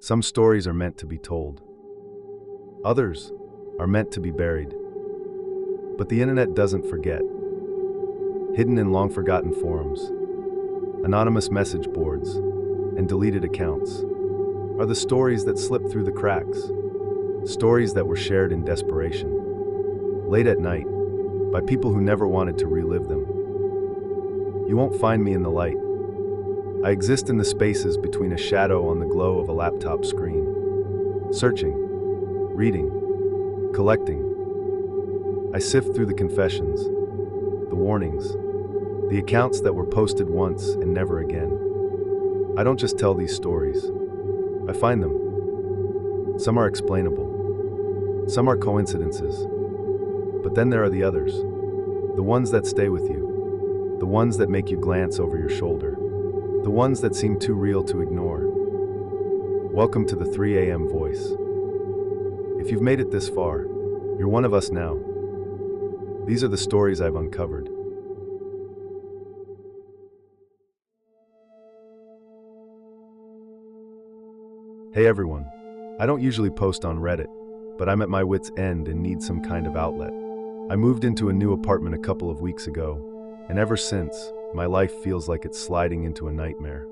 Some stories are meant to be told. Others are meant to be buried. But the internet doesn't forget. Hidden in long-forgotten forums, anonymous message boards, and deleted accounts are the stories that slipped through the cracks. Stories that were shared in desperation, late at night, by people who never wanted to relive them. You won't find me in the light. I exist in the spaces between a shadow on the glow of a laptop screen. Searching, reading, collecting. I sift through the confessions, the warnings, the accounts that were posted once and never again. I don't just tell these stories. I find them. Some are explainable. Some are coincidences. But then there are the others. The ones that stay with you. The ones that make you glance over your shoulder. The ones that seem too real to ignore. Welcome to the 3 a.m. voice. If you've made it this far, you're one of us now. These are the stories I've uncovered. Hey everyone, I don't usually post on Reddit, but I'm at my wit's end and need some kind of outlet. I moved into a new apartment a couple of weeks ago, and ever since, my life feels like it's sliding into a nightmare.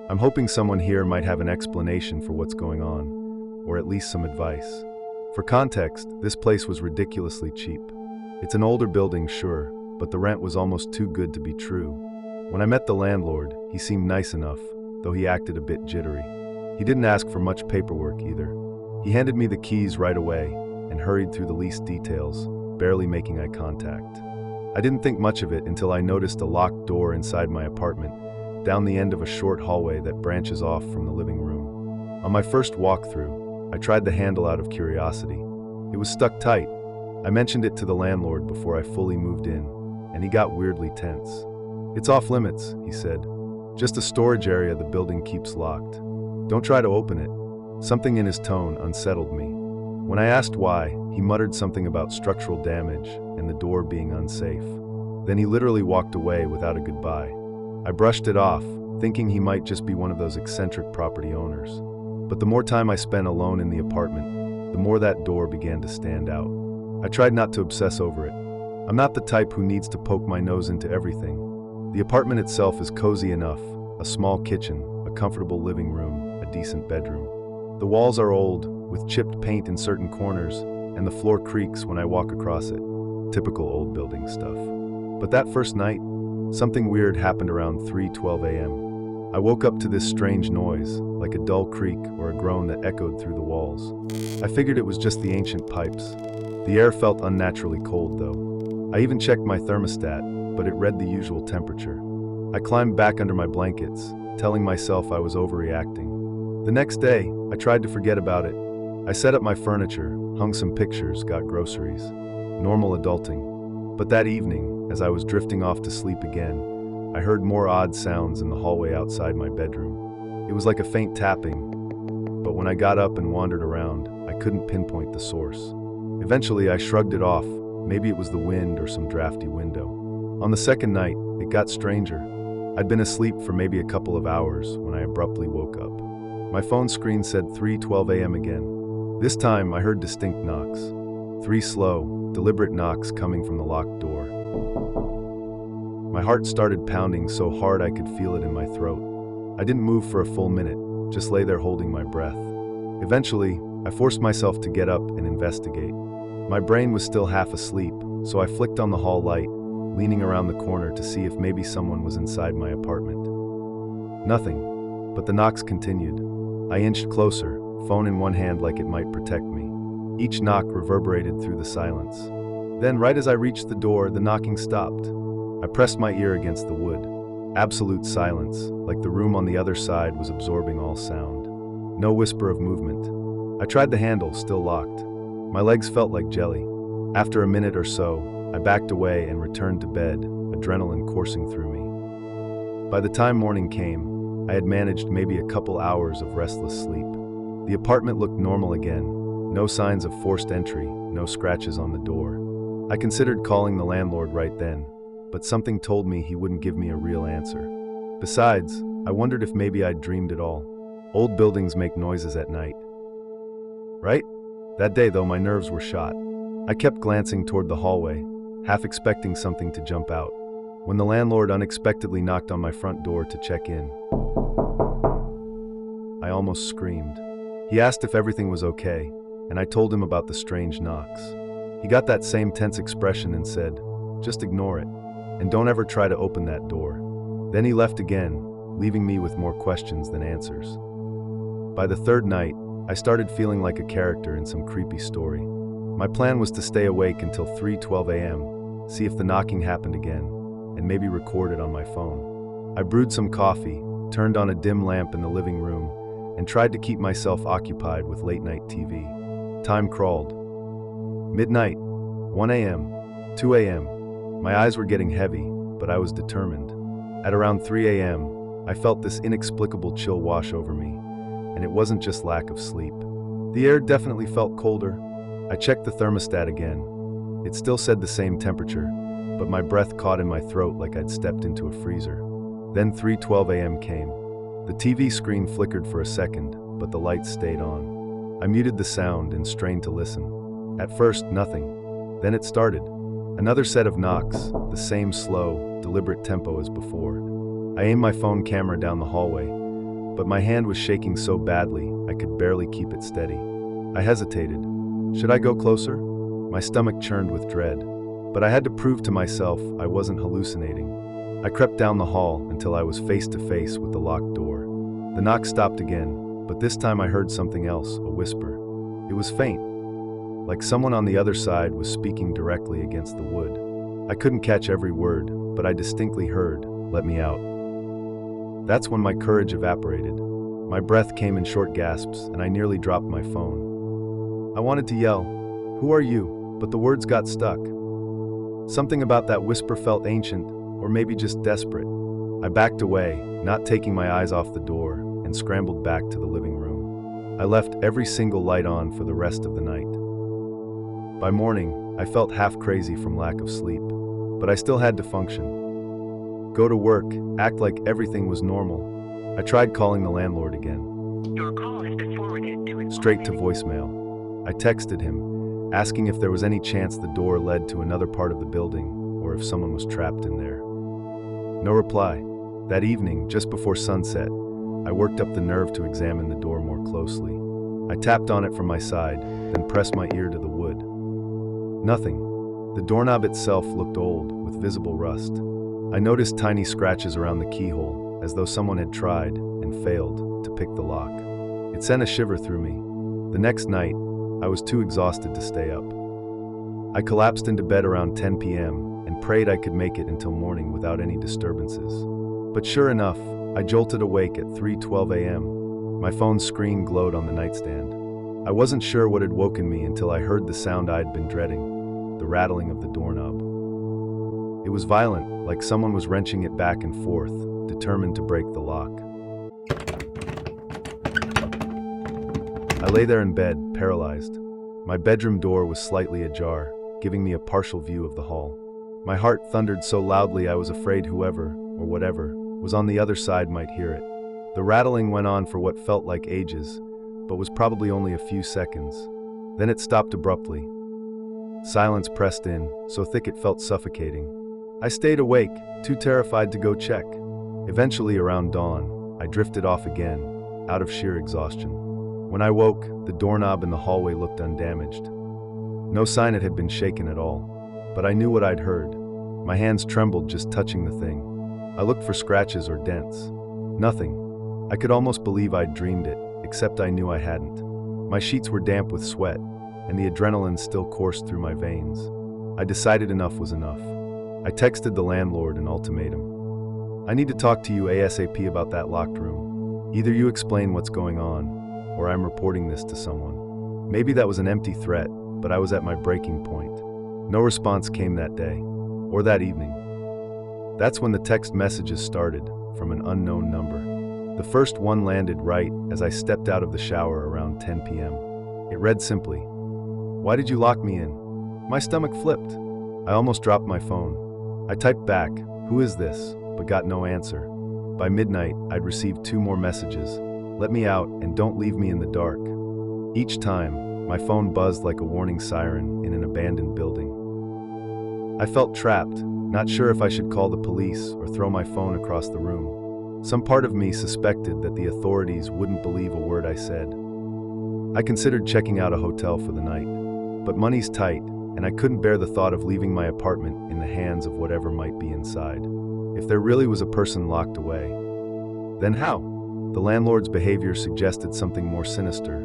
I'm hoping someone here might have an explanation for what's going on, or at least some advice. For context, this place was ridiculously cheap. It's an older building, sure, but the rent was almost too good to be true. When I met the landlord, he seemed nice enough, though he acted a bit jittery. He didn't ask for much paperwork either. He handed me the keys right away and hurried through the least details, barely making eye contact. I didn't think much of it until I noticed a locked door inside my apartment, down the end of a short hallway that branches off from the living room. On my first walkthrough, I tried the handle out of curiosity. It was stuck tight. I mentioned it to the landlord before I fully moved in, and he got weirdly tense. "It's off limits," he said. "Just a storage area the building keeps locked. Don't try to open it." Something in his tone unsettled me. When I asked why, he muttered something about structural damage and the door being unsafe. Then he literally walked away without a goodbye. I brushed it off, thinking he might just be one of those eccentric property owners. But the more time I spent alone in the apartment, the more that door began to stand out. I tried not to obsess over it. I'm not the type who needs to poke my nose into everything. The apartment itself is cozy enough: a small kitchen, a comfortable living room, a decent bedroom. The walls are old, with chipped paint in certain corners, and the floor creaks when I walk across it. Typical old building stuff. But that first night, something weird happened around 3:12 a.m. I woke up to this strange noise, like a dull creak or a groan that echoed through the walls. I figured it was just the ancient pipes. The air felt unnaturally cold, though. I even checked my thermostat, but it read the usual temperature. I climbed back under my blankets, telling myself I was overreacting. The next day, I tried to forget about it. I set up my furniture, hung some pictures, got groceries. Normal adulting. But that evening, as I was drifting off to sleep again, I heard more odd sounds in the hallway outside my bedroom. It was like a faint tapping, but when I got up and wandered around, I couldn't pinpoint the source. Eventually, I shrugged it off. Maybe it was the wind or some drafty window. On the second night, it got stranger. I'd been asleep for maybe a couple of hours when I abruptly woke up. My phone screen said 3:12 a.m. again. This time, I heard distinct knocks. 3 slow, deliberate knocks coming from the locked door. My heart started pounding so hard I could feel it in my throat. I didn't move for a full minute, just lay there holding my breath. Eventually, I forced myself to get up and investigate. My brain was still half asleep, so I flicked on the hall light, leaning around the corner to see if maybe someone was inside my apartment. Nothing, but the knocks continued. I inched closer, phone in one hand like it might protect me. Each knock reverberated through the silence. Then, right as I reached the door, the knocking stopped. I pressed my ear against the wood. Absolute silence, like the room on the other side was absorbing all sound. No whisper of movement. I tried the handle, still locked. My legs felt like jelly. After a minute or so, I backed away and returned to bed, adrenaline coursing through me. By the time morning came, I had managed maybe a couple hours of restless sleep. The apartment looked normal again. No signs of forced entry, no scratches on the door. I considered calling the landlord right then, but something told me he wouldn't give me a real answer. Besides, I wondered if maybe I'd dreamed it all. Old buildings make noises at night. Right? That day, though, my nerves were shot. I kept glancing toward the hallway, half expecting something to jump out, when the landlord unexpectedly knocked on my front door to check in. I almost screamed. He asked if everything was okay, and I told him about the strange knocks. He got that same tense expression and said, "Just ignore it, and don't ever try to open that door." Then he left again, leaving me with more questions than answers. By the third night, I started feeling like a character in some creepy story. My plan was to stay awake until 3:12 a.m., see if the knocking happened again, and maybe record it on my phone. I brewed some coffee, turned on a dim lamp in the living room, and tried to keep myself occupied with late-night TV. Time crawled. Midnight, 1 a.m., 2 a.m. My eyes were getting heavy, but I was determined. At around 3 a.m., I felt this inexplicable chill wash over me, and it wasn't just lack of sleep. The air definitely felt colder. I checked the thermostat again. It still said the same temperature, but my breath caught in my throat like I'd stepped into a freezer. Then 3:12 a.m. came. The TV screen flickered for a second, but the lights stayed on. I muted the sound and strained to listen. At first, nothing. Then it started. Another set of knocks, the same slow, deliberate tempo as before. I aimed my phone camera down the hallway, but my hand was shaking so badly I could barely keep it steady. I hesitated. Should I go closer? My stomach churned with dread, but I had to prove to myself I wasn't hallucinating. I crept down the hall until I was face to face with the locked door. The knock stopped again, but this time I heard something else, a whisper. It was faint, like someone on the other side was speaking directly against the wood. I couldn't catch every word, but I distinctly heard, "Let me out." That's when my courage evaporated. My breath came in short gasps, and I nearly dropped my phone. I wanted to yell, "Who are you?" but the words got stuck. Something about that whisper felt ancient, or maybe just desperate. I backed away, not taking my eyes off the door, and scrambled back to the living room. I left every single light on for the rest of the night. By morning, I felt half crazy from lack of sleep, but I still had to function. Go to work, act like everything was normal. I tried calling the landlord again. Your call has been forwarded to an Straight to voicemail. I texted him, asking if there was any chance the door led to another part of the building, or if someone was trapped in there. No reply. That evening, just before sunset, I worked up the nerve to examine the door more closely. I tapped on it from my side, then pressed my ear to the wood. Nothing. The doorknob itself looked old, with visible rust. I noticed tiny scratches around the keyhole, as though someone had tried, and failed, to pick the lock. It sent a shiver through me. The next night, I was too exhausted to stay up. I collapsed into bed around 10 p.m. and prayed I could make it until morning without any disturbances. But sure enough, I jolted awake at 3:12 a.m. My phone's screen glowed on the nightstand. I wasn't sure what had woken me until I heard the sound I'd been dreading, the rattling of the doorknob. It was violent, like someone was wrenching it back and forth, determined to break the lock. I lay there in bed, paralyzed. My bedroom door was slightly ajar, giving me a partial view of the hall. My heart thundered so loudly I was afraid whoever, or whatever, was on the other side might hear it. The rattling went on for what felt like ages, but was probably only a few seconds. Then it stopped abruptly. Silence pressed in, so thick it felt suffocating. I stayed awake, too terrified to go check. Eventually, around dawn, I drifted off again, out of sheer exhaustion. When I woke, the doorknob in the hallway looked undamaged. No sign it had been shaken at all, but I knew what I'd heard. My hands trembled just touching the thing. I looked for scratches or dents. Nothing. I could almost believe I'd dreamed it, except I knew I hadn't. My sheets were damp with sweat, and the adrenaline still coursed through my veins. I decided enough was enough. I texted the landlord an ultimatum. "I need to talk to you ASAP about that locked room. Either you explain what's going on, or I'm reporting this to someone." Maybe that was an empty threat, but I was at my breaking point. No response came that day, or that evening. That's when the text messages started, from an unknown number. The first one landed right as I stepped out of the shower around 10 p.m. It read simply, "Why did you lock me in?" My stomach flipped. I almost dropped my phone. I typed back, "Who is this?" but got no answer. By midnight, I'd received 2 more messages. Let me out and don't leave me in the dark." Each time, my phone buzzed like a warning siren in an abandoned building. I felt trapped, not sure if I should call the police or throw my phone across the room. Some part of me suspected that the authorities wouldn't believe a word I said. I considered checking out a hotel for the night, but money's tight, and I couldn't bear the thought of leaving my apartment in the hands of whatever might be inside. If there really was a person locked away, then how? The landlord's behavior suggested something more sinister,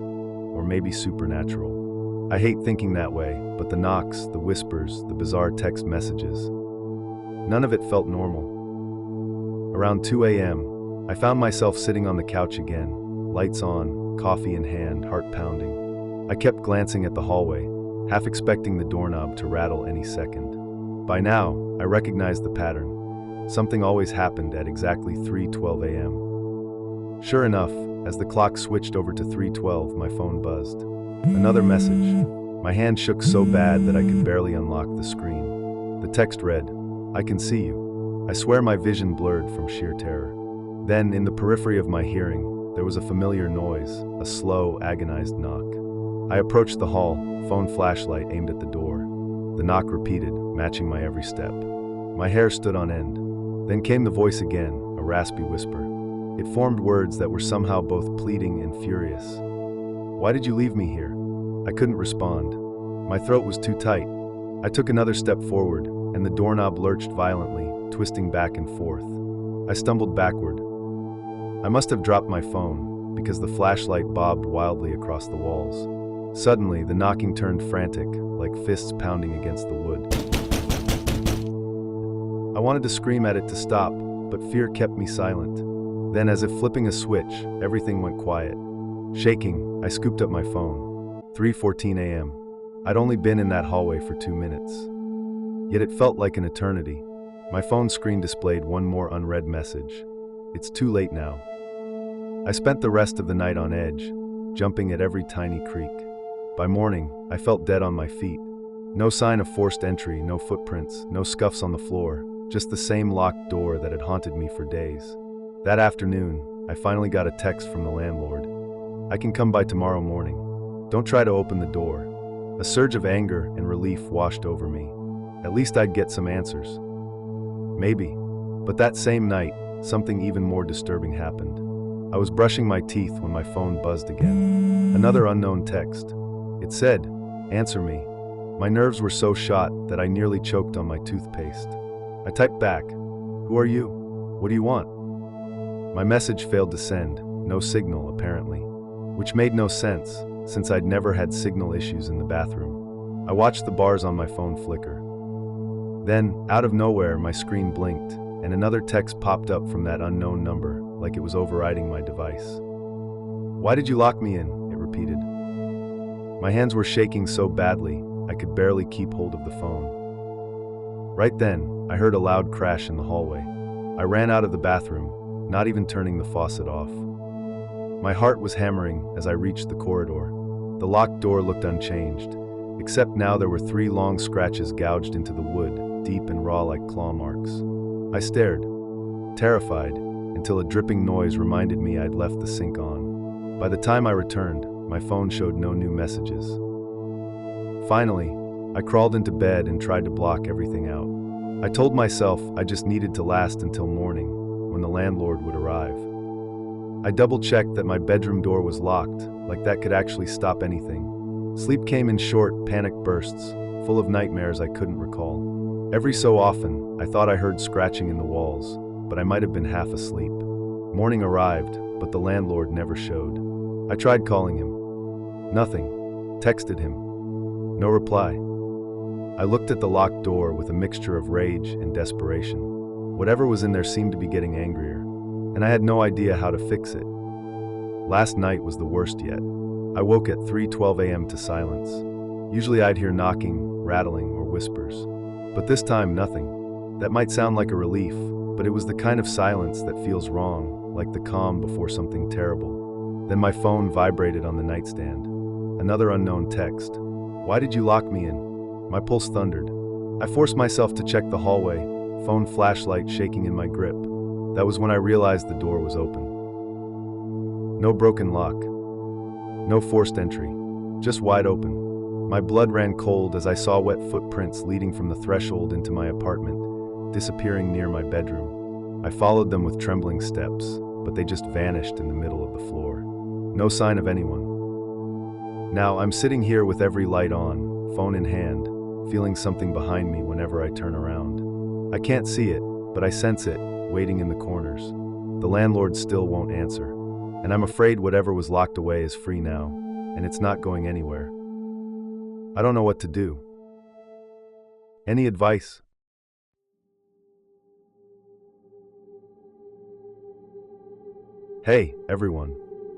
or maybe supernatural. I hate thinking that way, but the knocks, the whispers, the bizarre text messages, none of it felt normal. Around 2 a.m., I found myself sitting on the couch again, lights on, coffee in hand, heart pounding. I kept glancing at the hallway, half expecting the doorknob to rattle any second. By now, I recognized the pattern. Something always happened at exactly 3:12 a.m. Sure enough, as the clock switched over to 3:12, my phone buzzed. Another message. My hand shook so bad that I could barely unlock the screen. The text read, "I can see you." I swear my vision blurred from sheer terror. Then, in the periphery of my hearing, there was a familiar noise, a slow, agonized knock. I approached the hall, phone flashlight aimed at the door. The knock repeated, matching my every step. My hair stood on end. Then came the voice again, a raspy whisper. It formed words that were somehow both pleading and furious. "Why did you leave me here?" I couldn't respond. My throat was too tight. I took another step forward, and the doorknob lurched violently, twisting back and forth. I stumbled backward. I must have dropped my phone, because the flashlight bobbed wildly across the walls. Suddenly, the knocking turned frantic, like fists pounding against the wood. I wanted to scream at it to stop, but fear kept me silent. Then, as if flipping a switch, everything went quiet. Shaking, I scooped up my phone. 3:14 a.m. I'd only been in that hallway for 2 minutes. Yet it felt like an eternity. My phone screen displayed one more unread message. "It's too late now." I spent the rest of the night on edge, jumping at every tiny creak. By morning, I felt dead on my feet. No sign of forced entry, no footprints, no scuffs on the floor, just the same locked door that had haunted me for days. That afternoon, I finally got a text from the landlord. "I can come by tomorrow morning. Don't try to open the door." A surge of anger and relief washed over me. At least I'd get some answers. Maybe. But that same night, something even more disturbing happened. I was brushing my teeth when my phone buzzed again. Another unknown text. It said, "Answer me." My nerves were so shot that I nearly choked on my toothpaste. I typed back, "Who are you? What do you want?" My message failed to send, no signal apparently, which made no sense, since I'd never had signal issues in the bathroom. I watched the bars on my phone flicker. Then, out of nowhere, my screen blinked, and another text popped up from that unknown number, like it was overriding my device. "Why did you lock me in?" it repeated. My hands were shaking so badly, I could barely keep hold of the phone. Right then, I heard a loud crash in the hallway. I ran out of the bathroom, not even turning the faucet off. My heart was hammering as I reached the corridor. The locked door looked unchanged, except now there were 3 long scratches gouged into the wood, deep and raw like claw marks. I stared, terrified, until a dripping noise reminded me I'd left the sink on. By the time I returned, my phone showed no new messages. Finally, I crawled into bed and tried to block everything out. I told myself I just needed to last until morning, when the landlord would arrive. I double-checked that my bedroom door was locked, like that could actually stop anything. Sleep came in short, panic bursts, full of nightmares I couldn't recall. Every so often, I thought I heard scratching in the walls, but I might have been half asleep. Morning arrived, but the landlord never showed. I tried calling him. Nothing. Texted him. No reply. I looked at the locked door with a mixture of rage and desperation. Whatever was in there seemed to be getting angrier, and I had no idea how to fix it. Last night was the worst yet. I woke at 3:12 a.m. to silence. Usually I'd hear knocking, rattling, or whispers. But this time, nothing. That might sound like a relief, but it was the kind of silence that feels wrong, like the calm before something terrible. Then my phone vibrated on the nightstand. Another unknown text. "Why did you lock me in?" My pulse thundered. I forced myself to check the hallway, phone flashlight shaking in my grip. That was when I realized the door was open. No broken lock. No forced entry. Just wide open. My blood ran cold as I saw wet footprints leading from the threshold into my apartment, disappearing near my bedroom. I followed them with trembling steps, but they just vanished in the middle of the floor. No sign of anyone. Now I'm sitting here with every light on, phone in hand, feeling something behind me whenever I turn around. I can't see it, but I sense it, waiting in the corners. The landlord still won't answer, and I'm afraid whatever was locked away is free now, and it's not going anywhere. I don't know what to do. Any advice? Hey, everyone.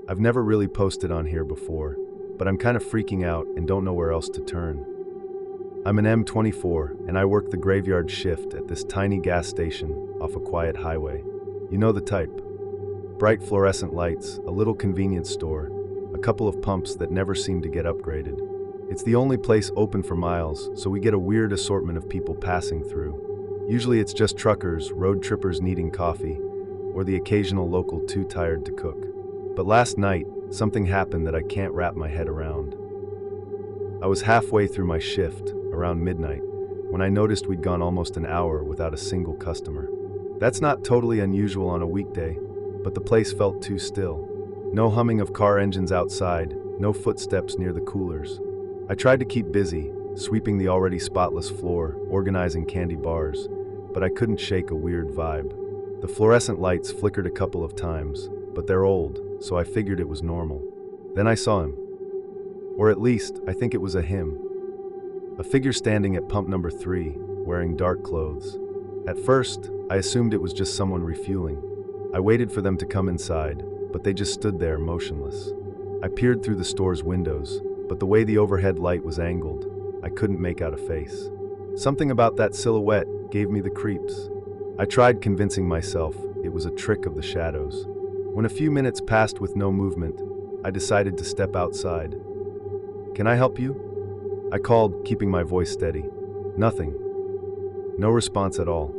I've never really posted on here before, but I'm kind of freaking out and don't know where else to turn. I'm an M24, and I work the graveyard shift at this tiny gas station off a quiet highway. You know the type. Bright fluorescent lights, a little convenience store, a couple of pumps that never seem to get upgraded. It's the only place open for miles, so we get a weird assortment of people passing through. Usually it's just truckers, road trippers needing coffee, or the occasional local too tired to cook. But last night, something happened that I can't wrap my head around. I was halfway through my shift, around midnight, when I noticed we'd gone almost an hour without a single customer. That's not totally unusual on a weekday, but the place felt too still. No humming of car engines outside, no footsteps near the coolers. I tried to keep busy, sweeping the already spotless floor, organizing candy bars, but I couldn't shake a weird vibe. The fluorescent lights flickered a couple of times, but they're old, so I figured it was normal. Then I saw him. Or at least, I think it was a him. A figure standing at pump number 3, wearing dark clothes. At first, I assumed it was just someone refueling. I waited for them to come inside, but they just stood there motionless. I peered through the store's windows, but the way the overhead light was angled, I couldn't make out a face. Something about that silhouette gave me the creeps. I tried convincing myself it was a trick of the shadows. When a few minutes passed with no movement, I decided to step outside. "Can I help you?" I called, keeping my voice steady. Nothing. No response at all.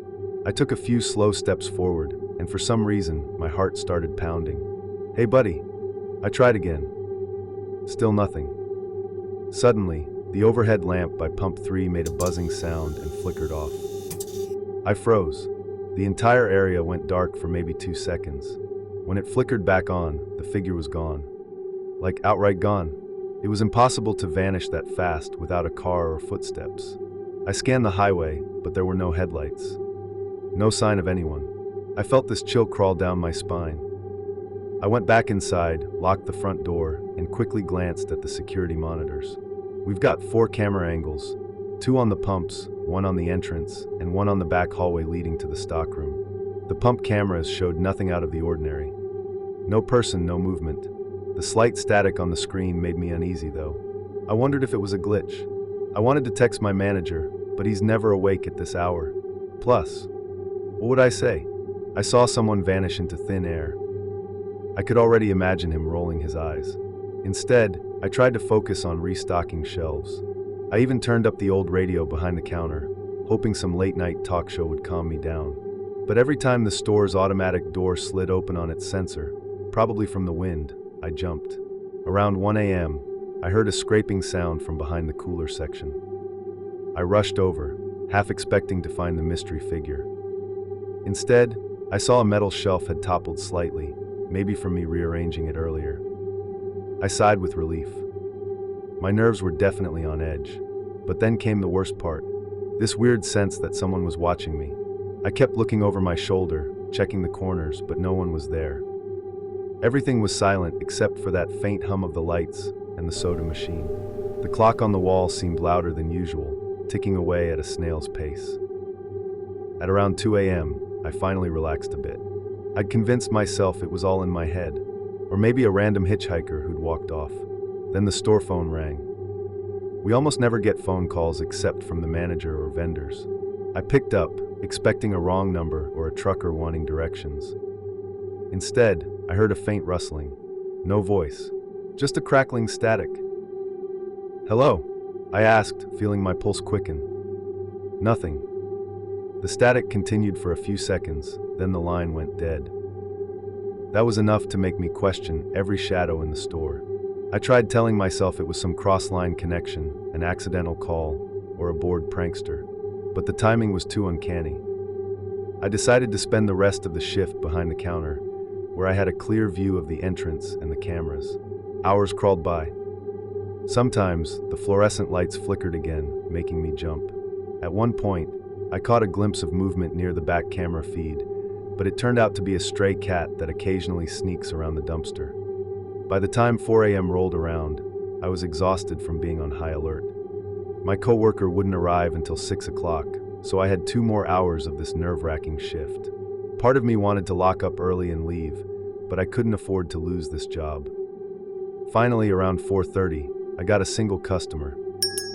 I took a few slow steps forward, and for some reason, my heart started pounding. "Hey, buddy." I tried again. Still nothing. Suddenly, the overhead lamp by pump 3 made a buzzing sound and flickered off. I froze. The entire area went dark for maybe 2 seconds. When it flickered back on, the figure was gone. Like outright gone. It was impossible to vanish that fast without a car or footsteps. I scanned the highway, but there were no headlights. No sign of anyone. I felt this chill crawl down my spine. I went back inside, locked the front door, and quickly glanced at the security monitors. We've got 4 camera angles, 2 on the pumps, 1 on the entrance, and 1 on the back hallway leading to the stockroom. The pump cameras showed nothing out of the ordinary. No person, no movement. The slight static on the screen made me uneasy, though. I wondered if it was a glitch. I wanted to text my manager, but he's never awake at this hour. Plus, what would I say? I saw someone vanish into thin air. I could already imagine him rolling his eyes. Instead, I tried to focus on restocking shelves. I even turned up the old radio behind the counter, hoping some late-night talk show would calm me down. But every time the store's automatic door slid open on its sensor, probably from the wind, I jumped. Around 1 a.m., I heard a scraping sound from behind the cooler section. I rushed over, half expecting to find the mystery figure. Instead, I saw a metal shelf had toppled slightly, maybe from me rearranging it earlier. I sighed with relief. My nerves were definitely on edge. But then came the worst part. This weird sense that someone was watching me. I kept looking over my shoulder, checking the corners, but no one was there. Everything was silent except for that faint hum of the lights and the soda machine. The clock on the wall seemed louder than usual, ticking away at a snail's pace. At around 2 a.m., I finally relaxed a bit. I'd convinced myself it was all in my head, or maybe a random hitchhiker who'd walked off. Then the store phone rang. We almost never get phone calls except from the manager or vendors. I picked up, expecting a wrong number or a trucker wanting directions. Instead, I heard a faint rustling. No voice, just a crackling static. "Hello?" I asked, feeling my pulse quicken. Nothing. The static continued for a few seconds, then the line went dead. That was enough to make me question every shadow in the store. I tried telling myself it was some cross-line connection, an accidental call, or a bored prankster, but the timing was too uncanny. I decided to spend the rest of the shift behind the counter, where I had a clear view of the entrance and the cameras. Hours crawled by. Sometimes, the fluorescent lights flickered again, making me jump. At one point, I caught a glimpse of movement near the back camera feed, but it turned out to be a stray cat that occasionally sneaks around the dumpster. By the time 4 a.m. rolled around, I was exhausted from being on high alert. My coworker wouldn't arrive until 6 o'clock, so I had 2 more hours of this nerve-wracking shift. Part of me wanted to lock up early and leave, but I couldn't afford to lose this job. Finally, around 4:30, I got a single customer,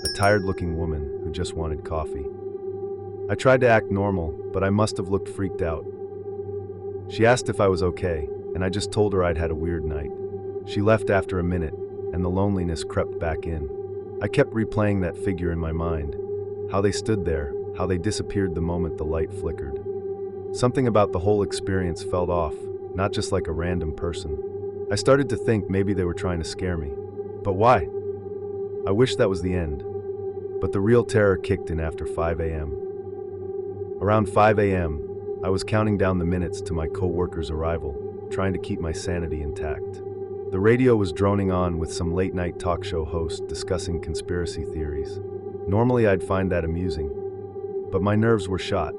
a tired-looking woman who just wanted coffee. I tried to act normal, but I must have looked freaked out. She asked if I was okay, and I just told her I'd had a weird night. She left after a minute, and the loneliness crept back in. I kept replaying that figure in my mind, how they stood there, how they disappeared the moment the light flickered. Something about the whole experience felt off, not just like a random person. I started to think maybe they were trying to scare me. But why? I wish that was the end. But the real terror kicked in after 5 a.m. Around 5 a.m., I was counting down the minutes to my co-worker's arrival, trying to keep my sanity intact. The radio was droning on with some late-night talk show host discussing conspiracy theories. Normally I'd find that amusing, but my nerves were shot.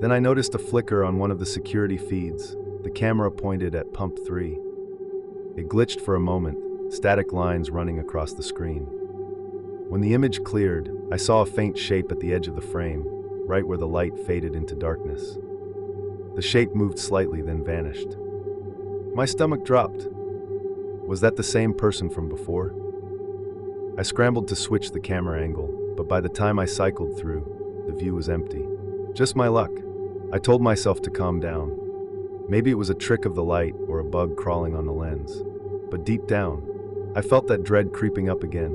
Then I noticed a flicker on one of the security feeds, the camera pointed at pump 3. It glitched for a moment, static lines running across the screen. When the image cleared, I saw a faint shape at the edge of the frame, right where the light faded into darkness. The shape moved slightly, then vanished. My stomach dropped. Was that the same person from before? I scrambled to switch the camera angle, but by the time I cycled through, the view was empty. Just my luck. I told myself to calm down. Maybe it was a trick of the light or a bug crawling on the lens. But deep down, I felt that dread creeping up again.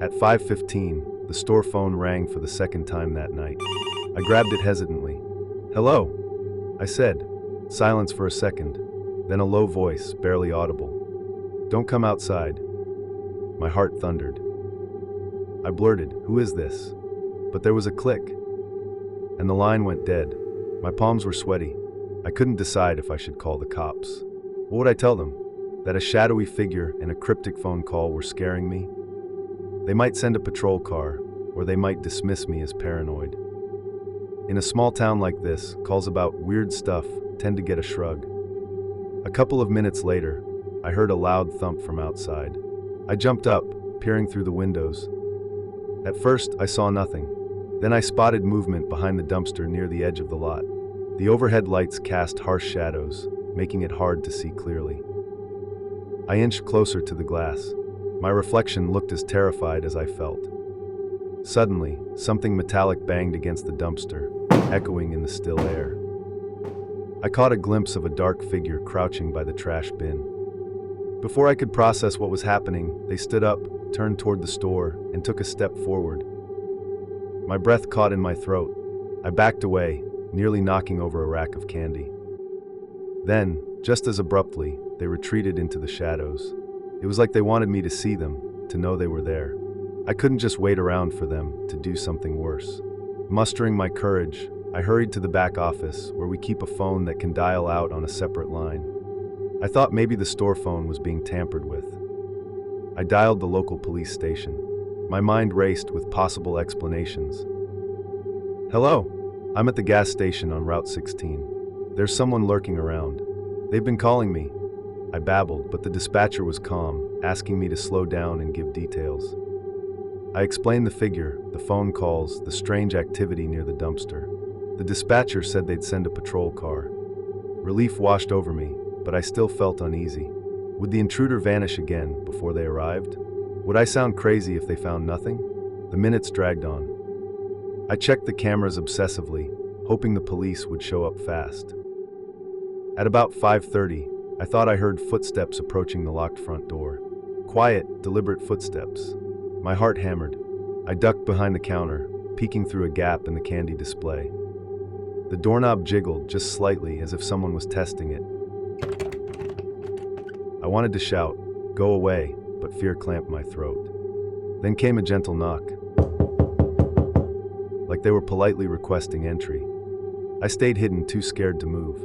At 5:15, the store phone rang for the second time that night. I grabbed it hesitantly. "Hello," I said. Silence for a second, then a low voice, barely audible. "Don't come outside." My heart thundered. I blurted, "Who is this?" But there was a click, and the line went dead. My palms were sweaty. I couldn't decide if I should call the cops. What would I tell them? That a shadowy figure and a cryptic phone call were scaring me? They might send a patrol car, or they might dismiss me as paranoid. In a small town like this, calls about weird stuff tend to get a shrug. A couple of minutes later, I heard a loud thump from outside. I jumped up, peering through the windows. At first, I saw nothing. Then I spotted movement behind the dumpster near the edge of the lot. The overhead lights cast harsh shadows, making it hard to see clearly. I inched closer to the glass. My reflection looked as terrified as I felt. Suddenly, something metallic banged against the dumpster, echoing in the still air. I caught a glimpse of a dark figure crouching by the trash bin. Before I could process what was happening, they stood up, turned toward the store, and took a step forward. My breath caught in my throat. I backed away, nearly knocking over a rack of candy. Then, just as abruptly, they retreated into the shadows. It was like they wanted me to see them, to know they were there. I couldn't just wait around for them to do something worse. Mustering my courage, I hurried to the back office, where we keep a phone that can dial out on a separate line. I thought maybe the store phone was being tampered with. I dialed the local police station. My mind raced with possible explanations. "Hello, I'm at the gas station on Route 16. There's someone lurking around. They've been calling me." I babbled, but the dispatcher was calm, asking me to slow down and give details. I explained the figure, the phone calls, the strange activity near the dumpster. The dispatcher said they'd send a patrol car. Relief washed over me, but I still felt uneasy. Would the intruder vanish again before they arrived? Would I sound crazy if they found nothing? The minutes dragged on. I checked the cameras obsessively, hoping the police would show up fast. At about 5:30, I thought I heard footsteps approaching the locked front door. Quiet, deliberate footsteps. My heart hammered. I ducked behind the counter, peeking through a gap in the candy display. The doorknob jiggled just slightly, as if someone was testing it. I wanted to shout, "Go away," but fear clamped my throat. Then came a gentle knock, like they were politely requesting entry. I stayed hidden, too scared to move.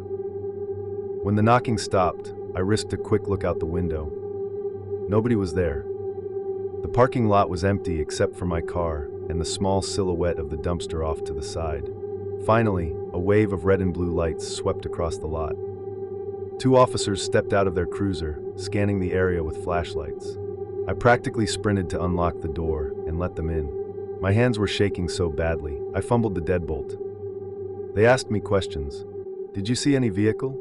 When the knocking stopped, I risked a quick look out the window. Nobody was there. The parking lot was empty except for my car and the small silhouette of the dumpster off to the side. Finally, a wave of red and blue lights swept across the lot. Two officers stepped out of their cruiser, scanning the area with flashlights. I practically sprinted to unlock the door and let them in. My hands were shaking so badly, I fumbled the deadbolt. They asked me questions. Did you see any vehicle?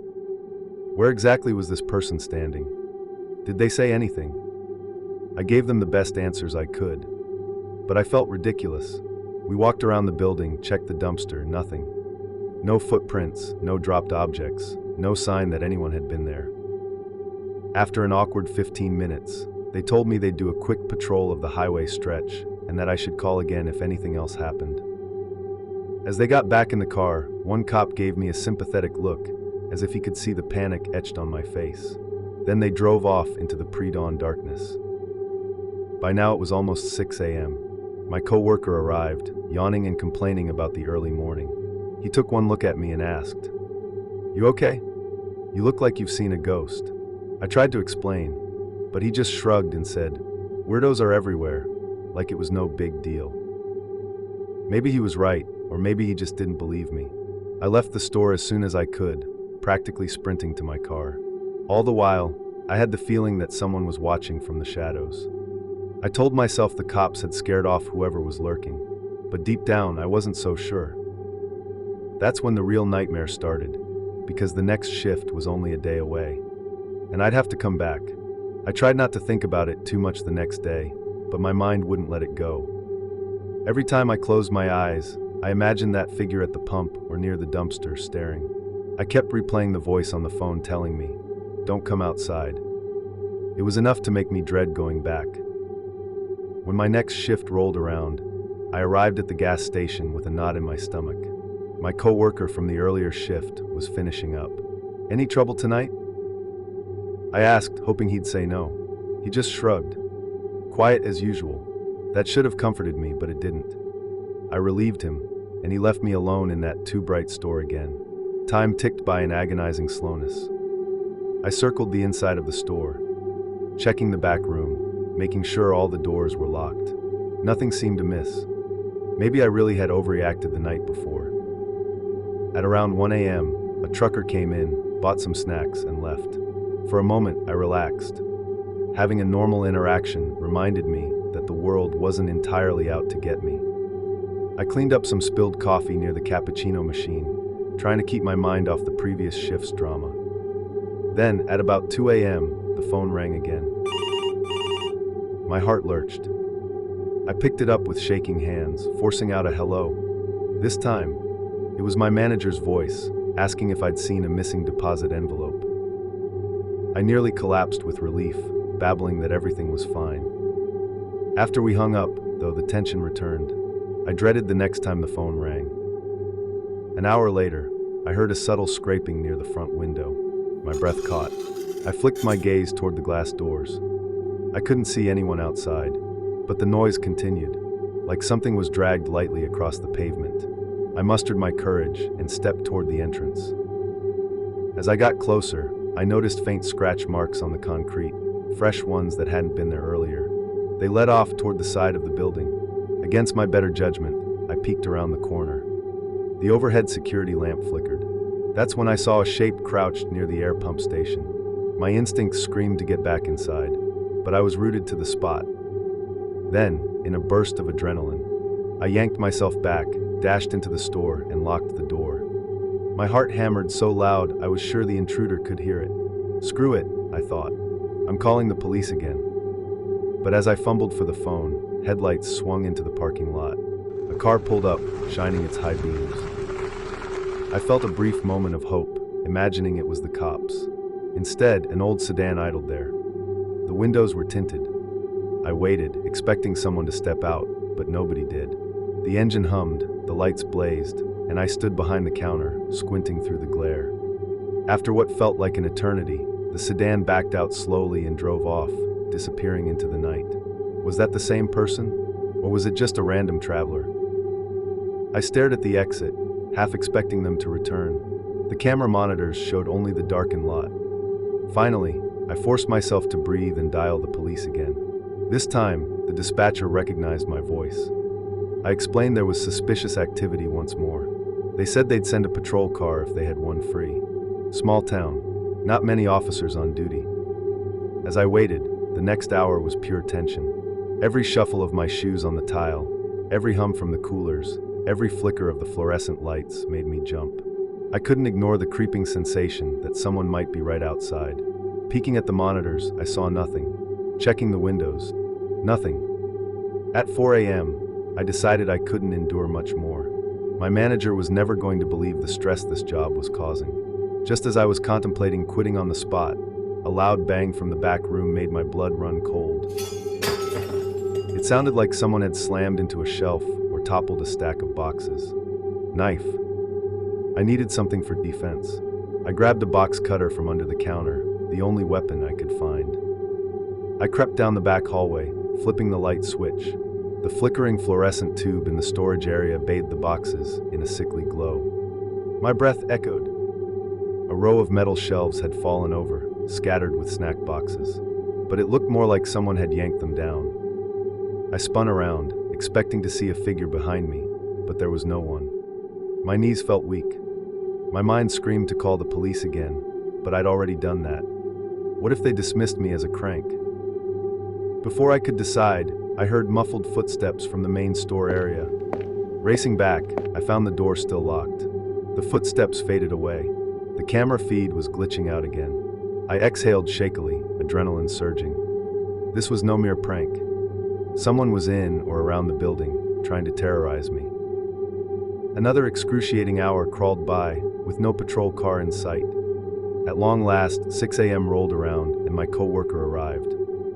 Where exactly was this person standing? Did they say anything? I gave them the best answers I could. But I felt ridiculous. We walked around the building, checked the dumpster, nothing. No footprints, no dropped objects, no sign that anyone had been there. After an awkward 15 minutes, they told me they'd do a quick patrol of the highway stretch and that I should call again if anything else happened. As they got back in the car, one cop gave me a sympathetic look, as if he could see the panic etched on my face. Then they drove off into the pre-dawn darkness. By now it was almost 6 a.m. My co-worker arrived, yawning and complaining about the early morning. He took one look at me and asked, "You okay? You look like you've seen a ghost." I tried to explain, but he just shrugged and said, "Weirdos are everywhere," like it was no big deal. Maybe he was right, or maybe he just didn't believe me. I left the store as soon as I could, practically sprinting to my car. All the while, I had the feeling that someone was watching from the shadows. I told myself the cops had scared off whoever was lurking, but deep down I wasn't so sure. That's when the real nightmare started, because the next shift was only a day away, and I'd have to come back. I tried not to think about it too much the next day, but my mind wouldn't let it go. Every time I closed my eyes, I imagined that figure at the pump or near the dumpster staring. I kept replaying the voice on the phone telling me, "Don't come outside." It was enough to make me dread going back. When my next shift rolled around, I arrived at the gas station with a knot in my stomach. My co-worker from the earlier shift was finishing up. "Any trouble tonight?" I asked, hoping he'd say no. He just shrugged. Quiet as usual. That should have comforted me, but it didn't. I relieved him, and he left me alone in that too-bright store again. Time ticked by in agonizing slowness. I circled the inside of the store, checking the back room, making sure all the doors were locked. Nothing seemed amiss. Maybe I really had overreacted the night before. At around 1 a.m., a trucker came in, bought some snacks, and left. For a moment, I relaxed. Having a normal interaction reminded me that the world wasn't entirely out to get me. I cleaned up some spilled coffee near the cappuccino machine, trying to keep my mind off the previous shift's drama. Then, at about 2 a.m., the phone rang again. My heart lurched. I picked it up with shaking hands, forcing out a hello. This time, it was my manager's voice, asking if I'd seen a missing deposit envelope. I nearly collapsed with relief, babbling that everything was fine. After we hung up, though, the tension returned. I dreaded the next time the phone rang. An hour later, I heard a subtle scraping near the front window. My breath caught. I flicked my gaze toward the glass doors. I couldn't see anyone outside, but the noise continued, like something was dragged lightly across the pavement. I mustered my courage and stepped toward the entrance. As I got closer, I noticed faint scratch marks on the concrete, fresh ones that hadn't been there earlier. They led off toward the side of the building. Against my better judgment, I peeked around the corner. The overhead security lamp flickered. That's when I saw a shape crouched near the air pump station. My instincts screamed to get back inside, but I was rooted to the spot. Then, in a burst of adrenaline, I yanked myself back, dashed into the store, and locked the door. My heart hammered so loud I was sure the intruder could hear it. Screw it, I thought. I'm calling the police again. But as I fumbled for the phone, headlights swung into the parking lot. A car pulled up, shining its high beams. I felt a brief moment of hope, imagining it was the cops. Instead, an old sedan idled there. The windows were tinted. I waited, expecting someone to step out, but nobody did. The engine hummed, the lights blazed, and I stood behind the counter, squinting through the glare. After what felt like an eternity, The sedan backed out slowly and drove off, disappearing into the night. Was that the same person? Or was it just a random traveler? I stared at the exit, half expecting them to return. The camera monitors showed only the darkened lot. Finally, I forced myself to breathe and dial the police again. This time, the dispatcher recognized my voice. I explained there was suspicious activity once more. They said they'd send a patrol car if they had one free. Small town, not many officers on duty. As I waited, the next hour was pure tension. Every shuffle of my shoes on the tile, every hum from the coolers, every flicker of the fluorescent lights made me jump. I couldn't ignore the creeping sensation that someone might be right outside. Peeking at the monitors, I saw nothing. Checking the windows, nothing. At 4 a.m., I decided I couldn't endure much more. My manager was never going to believe the stress this job was causing. Just as I was contemplating quitting on the spot, a loud bang from the back room made my blood run cold. It sounded like someone had slammed into a shelf or toppled a stack of boxes. Knife. I needed something for defense. I grabbed a box cutter from under the counter, the only weapon I could find. I crept down the back hallway, flipping the light switch. The flickering fluorescent tube in the storage area bathed the boxes in a sickly glow. My breath echoed. A row of metal shelves had fallen over, scattered with snack boxes, but it looked more like someone had yanked them down. I spun around, expecting to see a figure behind me, but there was no one. My knees felt weak. My mind screamed to call the police again, but I'd already done that. What if they dismissed me as a crank? Before I could decide, I heard muffled footsteps from the main store area. Racing back, I found the door still locked. The footsteps faded away. The camera feed was glitching out again. I exhaled shakily, adrenaline surging. This was no mere prank. Someone was in or around the building, trying to terrorize me. Another excruciating hour crawled by, with no patrol car in sight. At long last, 6 a.m. rolled around, and my coworker arrived.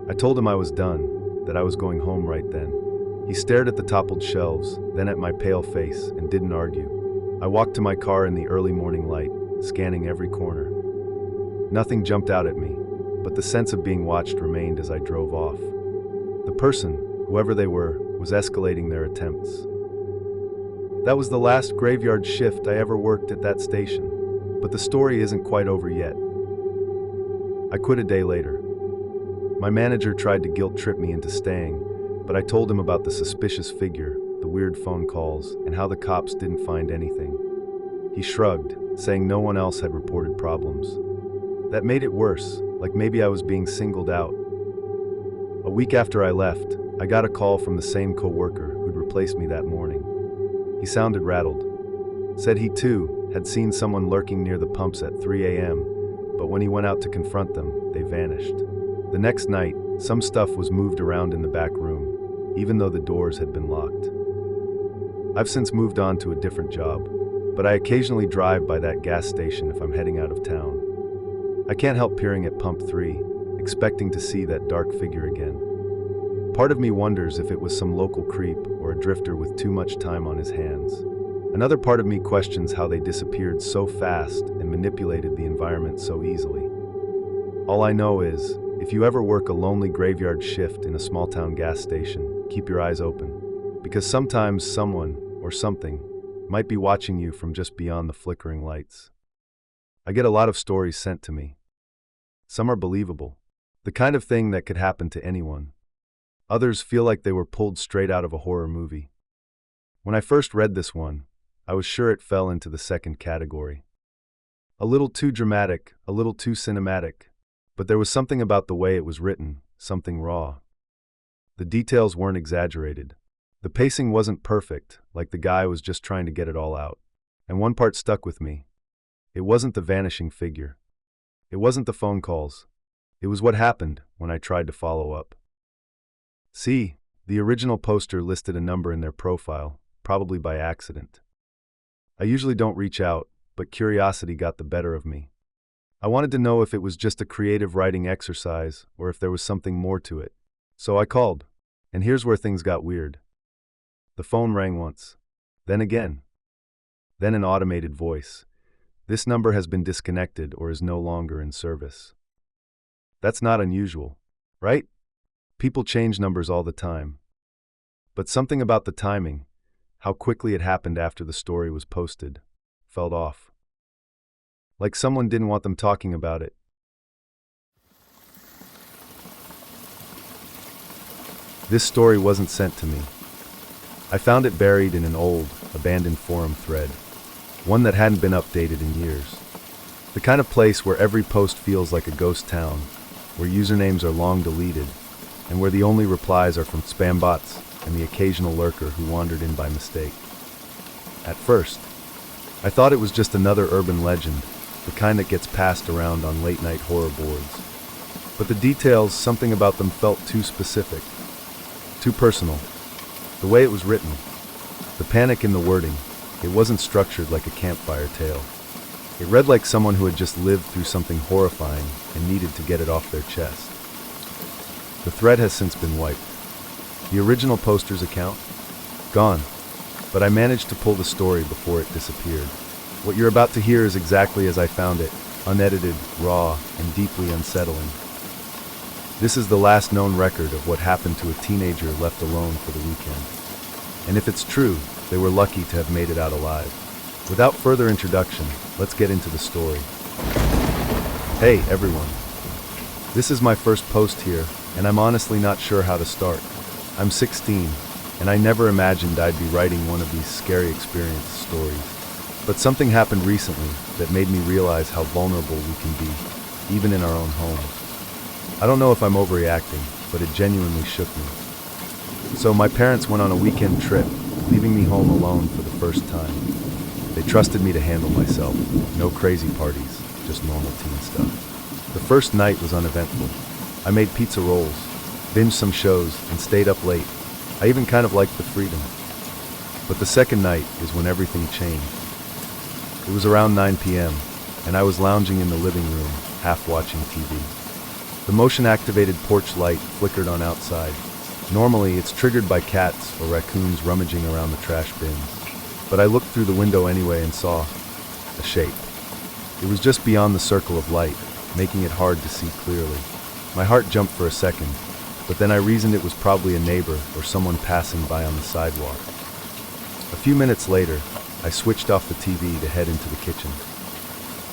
I told him I was done, that I was going home right then. He stared at the toppled shelves, then at my pale face, and didn't argue. I walked to my car in the early morning light, scanning every corner. Nothing jumped out at me, but the sense of being watched remained as I drove off. The person, whoever they were, was escalating their attempts. That was the last graveyard shift I ever worked at that station, but the story isn't quite over yet. I quit a day later. My manager tried to guilt-trip me into staying, but I told him about the suspicious figure, the weird phone calls, and how the cops didn't find anything. He shrugged, saying no one else had reported problems. That made it worse, like maybe I was being singled out. A week after I left, I got a call from the same coworker who'd replaced me that morning. He sounded rattled. Said he, too, had seen someone lurking near the pumps at 3 a.m., but when he went out to confront them, they vanished. The next night, some stuff was moved around in the back room, even though the doors had been locked. I've since moved on to a different job, but I occasionally drive by that gas station if I'm heading out of town. I can't help peering at Pump 3, expecting to see that dark figure again. Part of me wonders if it was some local creep or a drifter with too much time on his hands. Another part of me questions how they disappeared so fast and manipulated the environment so easily. All I know is, if you ever work a lonely graveyard shift in a small-town gas station, keep your eyes open, because sometimes someone, or something, might be watching you from just beyond the flickering lights. I get a lot of stories sent to me. Some are believable, the kind of thing that could happen to anyone. Others feel like they were pulled straight out of a horror movie. When I first read this one, I was sure it fell into the second category. A little too dramatic, a little too cinematic, but there was something about the way it was written, something raw. The details weren't exaggerated. The pacing wasn't perfect, like the guy was just trying to get it all out. And one part stuck with me. It wasn't the vanishing figure. It wasn't the phone calls. It was what happened when I tried to follow up. See, the original poster listed a number in their profile, probably by accident. I usually don't reach out, but curiosity got the better of me. I wanted to know if it was just a creative writing exercise or if there was something more to it. So I called, and here's where things got weird. The phone rang once, then again. Then an automated voice. This number has been disconnected or is no longer in service. That's not unusual, right? People change numbers all the time. But something about the timing, how quickly it happened after the story was posted, felt off. Like someone didn't want them talking about it. This story wasn't sent to me. I found it buried in an old, abandoned forum thread, one that hadn't been updated in years. The kind of place where every post feels like a ghost town, where usernames are long deleted, and where the only replies are from spam bots and the occasional lurker who wandered in by mistake. At first, I thought it was just another urban legend, the kind that gets passed around on late-night horror boards. But the details, something about them felt too specific, too personal. The way it was written, the panic in the wording, it wasn't structured like a campfire tale. It read like someone who had just lived through something horrifying and needed to get it off their chest. The thread has since been wiped. The original poster's account? Gone. But I managed to pull the story before it disappeared. What you're about to hear is exactly as I found it, unedited, raw, and deeply unsettling. This is the last known record of what happened to a teenager left alone for the weekend. And if it's true, they were lucky to have made it out alive. Without further introduction, let's get into the story. Hey, everyone. This is my first post here, and I'm honestly not sure how to start. I'm 16, and I never imagined I'd be writing one of these scary experience stories. But something happened recently that made me realize how vulnerable we can be, even in our own homes. I don't know if I'm overreacting, but it genuinely shook me. So my parents went on a weekend trip, leaving me home alone for the first time. They trusted me to handle myself. No crazy parties, just normal teen stuff. The first night was uneventful. I made pizza rolls, binged some shows, and stayed up late. I even kind of liked the freedom. But the second night is when everything changed. It was around 9 p.m., and I was lounging in the living room, half watching TV. The motion-activated porch light flickered on outside. Normally, it's triggered by cats or raccoons rummaging around the trash bins. But I looked through the window anyway and saw a shape. It was just beyond the circle of light, making it hard to see clearly. My heart jumped for a second, but then I reasoned it was probably a neighbor or someone passing by on the sidewalk. A few minutes later, I switched off the TV to head into the kitchen.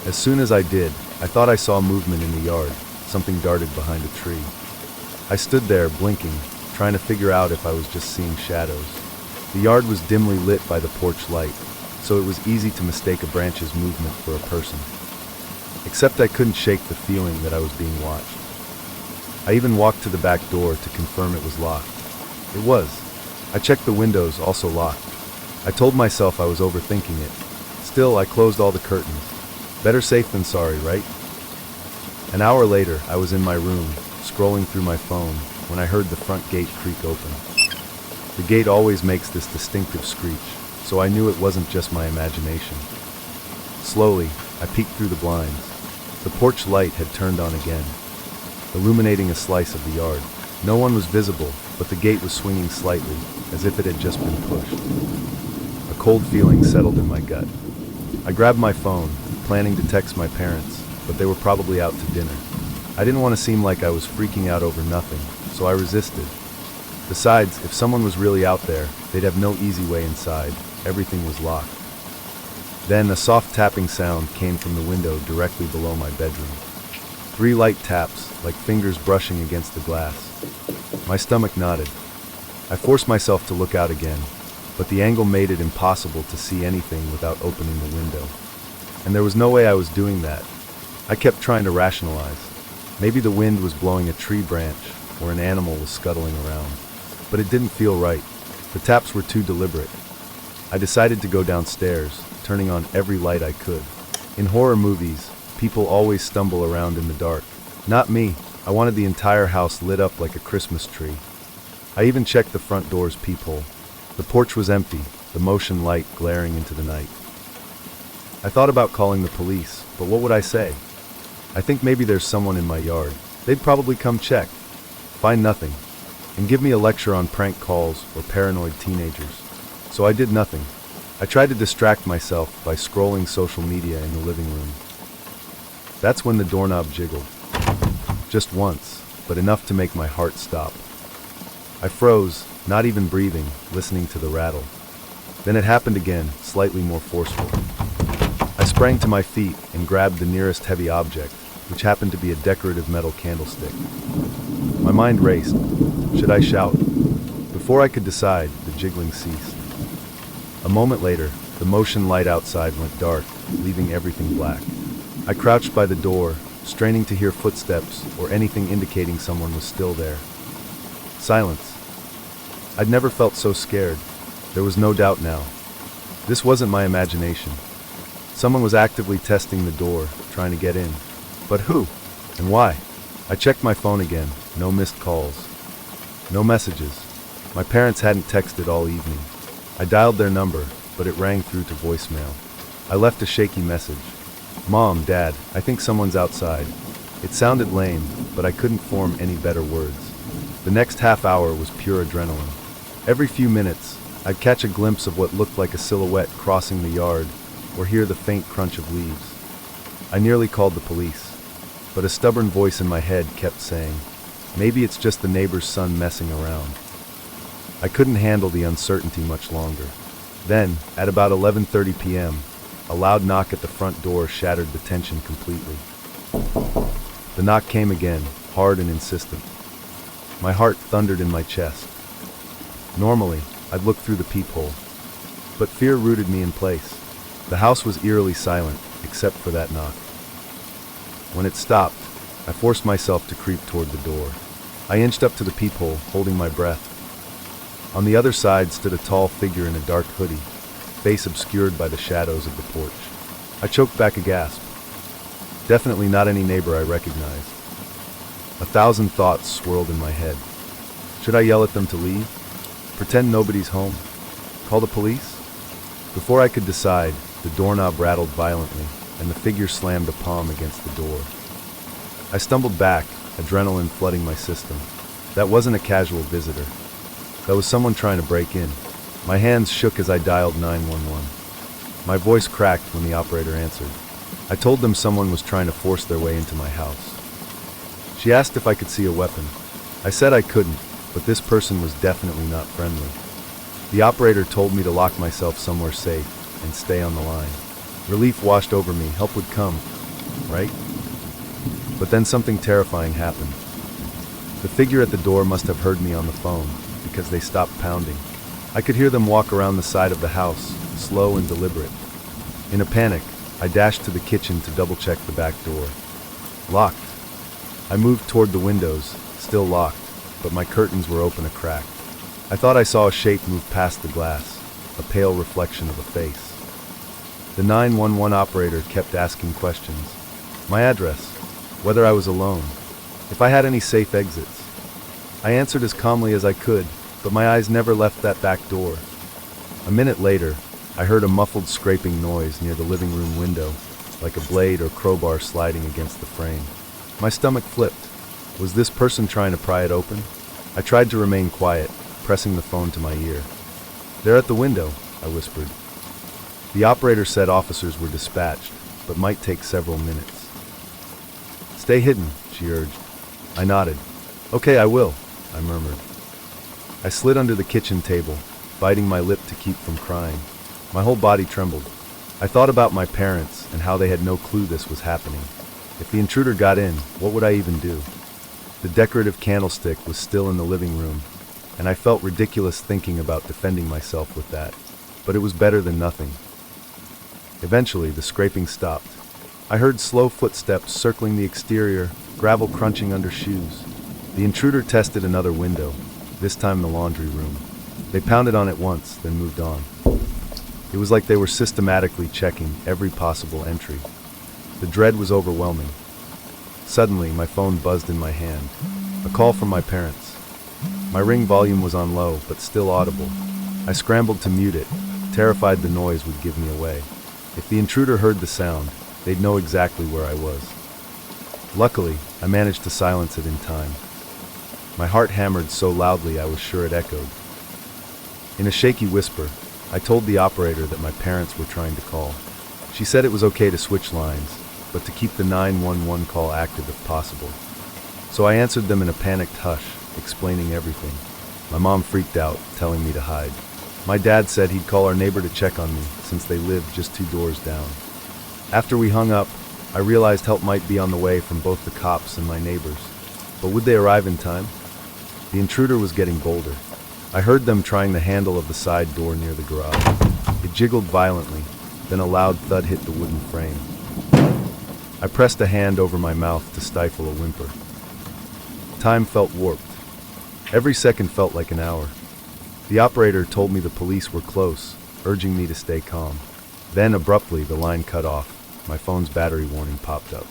As soon as I did, I thought I saw movement in the yard. Something darted behind a tree. I stood there, blinking, trying to figure out if I was just seeing shadows. The yard was dimly lit by the porch light, so it was easy to mistake a branch's movement for a person. Except I couldn't shake the feeling that I was being watched. I even walked to the back door to confirm it was locked. It was. I checked the windows, also locked. I told myself I was overthinking it. Still, I closed all the curtains. Better safe than sorry, right? An hour later, I was in my room, scrolling through my phone, when I heard the front gate creak open. The gate always makes this distinctive screech, so I knew it wasn't just my imagination. Slowly, I peeked through the blinds. The porch light had turned on again, illuminating a slice of the yard. No one was visible, but the gate was swinging slightly, as if it had just been pushed. A cold feeling settled in my gut. I grabbed my phone, planning to text my parents, but they were probably out to dinner. I didn't want to seem like I was freaking out over nothing, so I resisted. Besides, if someone was really out there, they'd have no easy way inside. Everything was locked. Then a soft tapping sound came from the window directly below my bedroom. 3 light taps, like fingers brushing against the glass. My stomach knotted. I forced myself to look out again, but the angle made it impossible to see anything without opening the window. And there was no way I was doing that. I kept trying to rationalize. Maybe the wind was blowing a tree branch, or an animal was scuttling around. But it didn't feel right. The taps were too deliberate. I decided to go downstairs, turning on every light I could. In horror movies, people always stumble around in the dark. Not me. I wanted the entire house lit up like a Christmas tree. I even checked the front door's peephole. The porch was empty, the motion light glaring into the night. I thought about calling the police, but what would I say? I think maybe there's someone in my yard. They'd probably come check, find nothing, and give me a lecture on prank calls or paranoid teenagers. So I did nothing. I tried to distract myself by scrolling social media in the living room. That's when the doorknob jiggled. just once, but enough to make my heart stop. I froze, not even breathing, listening to the rattle. Then it happened again, slightly more forceful. I sprang to my feet and grabbed the nearest heavy object, which happened to be a decorative metal candlestick. My mind raced. Should I shout? Before I could decide, the jiggling ceased. A moment later, the motion light outside went dark, leaving everything black. I crouched by the door, straining to hear footsteps or anything indicating someone was still there. Silence. I'd never felt so scared. There was no doubt now. This wasn't my imagination. Someone was actively testing the door, trying to get in. But who? And why? I checked my phone again. No missed calls. No messages. My parents hadn't texted all evening. I dialed their number, but it rang through to voicemail. I left a shaky message. Mom, Dad, I think someone's outside. It sounded lame, but I couldn't form any better words. The next half hour was pure adrenaline. Every few minutes, I'd catch a glimpse of what looked like a silhouette crossing the yard, or hear the faint crunch of leaves. I nearly called the police, but a stubborn voice in my head kept saying, maybe it's just the neighbor's son messing around. I couldn't handle the uncertainty much longer. Then, at about 11:30 p.m., a loud knock at the front door shattered the tension completely. The knock came again, hard and insistent. My heart thundered in my chest. Normally, I'd look through the peephole, but fear rooted me in place. The house was eerily silent, except for that knock. When it stopped, I forced myself to creep toward the door. I inched up to the peephole, holding my breath. On the other side stood a tall figure in a dark hoodie, face obscured by the shadows of the porch. I choked back a gasp. Definitely not any neighbor I recognized. 1,000 thoughts swirled in my head. Should I yell at them to leave? Pretend nobody's home? Call the police? Before I could decide, the doorknob rattled violently, and the figure slammed a palm against the door. I stumbled back, adrenaline flooding my system. That wasn't a casual visitor. That was someone trying to break in. My hands shook as I dialed 911. My voice cracked when the operator answered. I told them someone was trying to force their way into my house. She asked if I could see a weapon. I said I couldn't, but this person was definitely not friendly. The operator told me to lock myself somewhere safe and stay on the line. Relief washed over me. Help would come, right? But then something terrifying happened. The figure at the door must have heard me on the phone, because they stopped pounding. I could hear them walk around the side of the house, slow and deliberate. In a panic, I dashed to the kitchen to double-check the back door. Locked. I moved toward the windows, still locked, but my curtains were open a crack. I thought I saw a shape move past the glass, a pale reflection of a face. The 911 operator kept asking questions. My address, whether I was alone, if I had any safe exits. I answered as calmly as I could, but my eyes never left that back door. A minute later, I heard a muffled scraping noise near the living room window, like a blade or crowbar sliding against the frame. My stomach flipped. Was this person trying to pry it open? I tried to remain quiet, pressing the phone to my ear. They're at the window, I whispered. The operator said officers were dispatched, but might take several minutes. Stay hidden, she urged. I nodded. Okay, I will, I murmured. I slid under the kitchen table, biting my lip to keep from crying. My whole body trembled. I thought about my parents and how they had no clue this was happening. If the intruder got in, what would I even do? The decorative candlestick was still in the living room, and I felt ridiculous thinking about defending myself with that. But it was better than nothing. Eventually, the scraping stopped. I heard slow footsteps circling the exterior, gravel crunching under shoes. The intruder tested another window, this time the laundry room. They pounded on it once, then moved on. It was like they were systematically checking every possible entry. The dread was overwhelming. Suddenly, my phone buzzed in my hand. A call from my parents. My ring volume was on low, but still audible. I scrambled to mute it, terrified the noise would give me away. If the intruder heard the sound, they'd know exactly where I was. Luckily, I managed to silence it in time. My heart hammered so loudly I was sure it echoed. In a shaky whisper, I told the operator that my parents were trying to call. She said it was okay to switch lines, but to keep the 911 call active if possible. So I answered them in a panicked hush, explaining everything. My mom freaked out, telling me to hide. My dad said he'd call our neighbor to check on me, since they lived just 2 doors down. After we hung up, I realized help might be on the way from both the cops and my neighbors. But would they arrive in time? The intruder was getting bolder. I heard them trying the handle of the side door near the garage. It jiggled violently, then a loud thud hit the wooden frame. I pressed a hand over my mouth to stifle a whimper. Time felt warped. Every second felt like an hour. The operator told me the police were close, urging me to stay calm. Then, abruptly, the line cut off. My phone's battery warning popped up.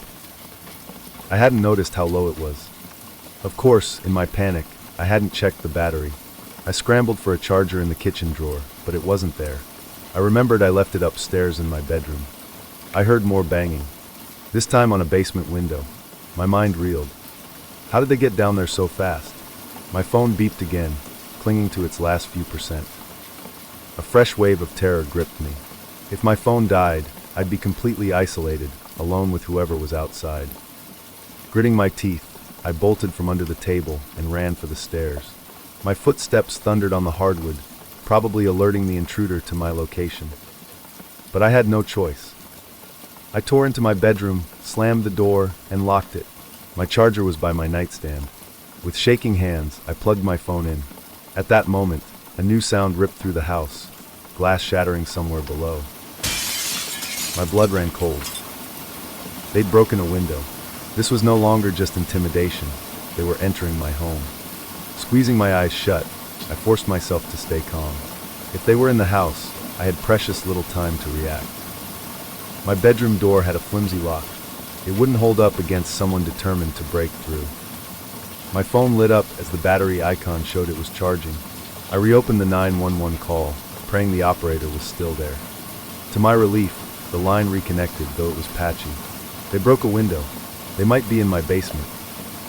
I hadn't noticed how low it was. Of course, in my panic, I hadn't checked the battery. I scrambled for a charger in the kitchen drawer, but it wasn't there. I remembered I left it upstairs in my bedroom. I heard more banging, this time on a basement window. My mind reeled. How did they get down there so fast? My phone beeped again, clinging to its last few percent. A fresh wave of terror gripped me. If my phone died, I'd be completely isolated, alone with whoever was outside. Gritting my teeth, I bolted from under the table and ran for the stairs. My footsteps thundered on the hardwood, probably alerting the intruder to my location. But I had no choice. I tore into my bedroom, slammed the door, and locked it. My charger was by my nightstand. With shaking hands, I plugged my phone in. At that moment, a new sound ripped through the house, glass shattering somewhere below. My blood ran cold. They'd broken a window. This was no longer just intimidation. They were entering my home. Squeezing my eyes shut, I forced myself to stay calm. If they were in the house, I had precious little time to react. My bedroom door had a flimsy lock. It wouldn't hold up against someone determined to break through. My phone lit up as the battery icon showed it was charging. I reopened the 911 call, praying the operator was still there. To my relief, the line reconnected, though it was patchy. They broke a window. They might be in my basement.